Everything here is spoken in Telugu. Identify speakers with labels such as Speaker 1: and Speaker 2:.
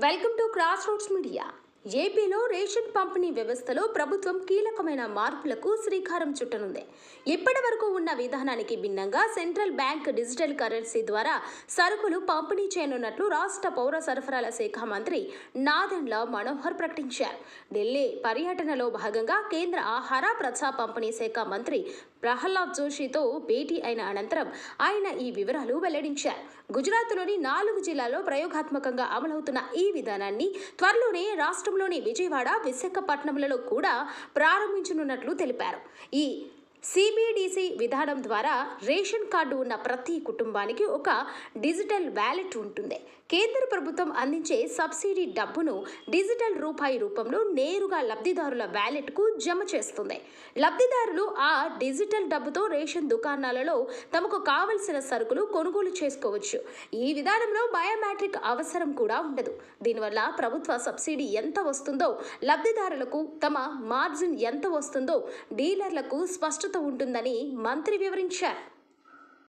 Speaker 1: Welcome to cross roads media. ఏపీలో రేషన్ పంపిణీ వ్యవస్థలో ప్రభుత్వం కీలకమైన మార్పులకు శ్రీకారం చుట్టనుంది. ఇప్పటి వరకు ఉన్న విధానానికి భిన్నంగా సెంట్రల్ బ్యాంక్ డిజిటల్ కరెన్సీ ద్వారా సరుకులు పంపిణీ చేయనున్నట్లు రాష్ట్ర పౌర సరఫరాల శాఖ మంత్రి నాదెండ్ల మనోహర్ ప్రకటించారు. ఢిల్లీ పర్యటనలో భాగంగా కేంద్ర ఆహార ప్రజా పంపిణీ శాఖ మంత్రి ప్రహ్లాద్ జోషితో భేటీ అయిన అనంతరం ఆయన ఈ వివరాలు వెల్లడించారు. గుజరాత్లోని 4 జిల్లాల్లో ప్రయోగాత్మకంగా అమలవుతున్న ఈ విధానాన్ని త్వరలోనే రాష్ట్రంలోని విజయవాడ, విశాఖపట్నంలలో కూడా ప్రారంభించనున్నట్లు తెలిపారు. ఈ సిబిడిసి విధానం ద్వారా రేషన్ కార్డు ఉన్న ప్రతి కుటుంబానికి ఒక డిజిటల్ వ్యాలెట్ ఉంటుంది. కేంద్ర ప్రభుత్వం అందించే సబ్సిడీ డబ్బును డిజిటల్ రూపాయి రూపంలో నేరుగా లబ్ధిదారుల వ్యాలెట్కు జమ చేస్తుంది. లబ్ధిదారులు ఆ డిజిటల్ డబ్బుతో రేషన్ దుకాణాలలో తమకు కావలసిన సరుకులు కొనుగోలు చేసుకోవచ్చు. ఈ విధానంలో బయోమెట్రిక్ అవసరం కూడా ఉండదు. దీనివల్ల ప్రభుత్వ సబ్సిడీ ఎంత వస్తుందో, లబ్ధిదారులకు తమ మార్జిన్ ఎంత వస్తుందో డీలర్లకు స్పష్టత ఉంటుందని మంత్రి వివరించారు.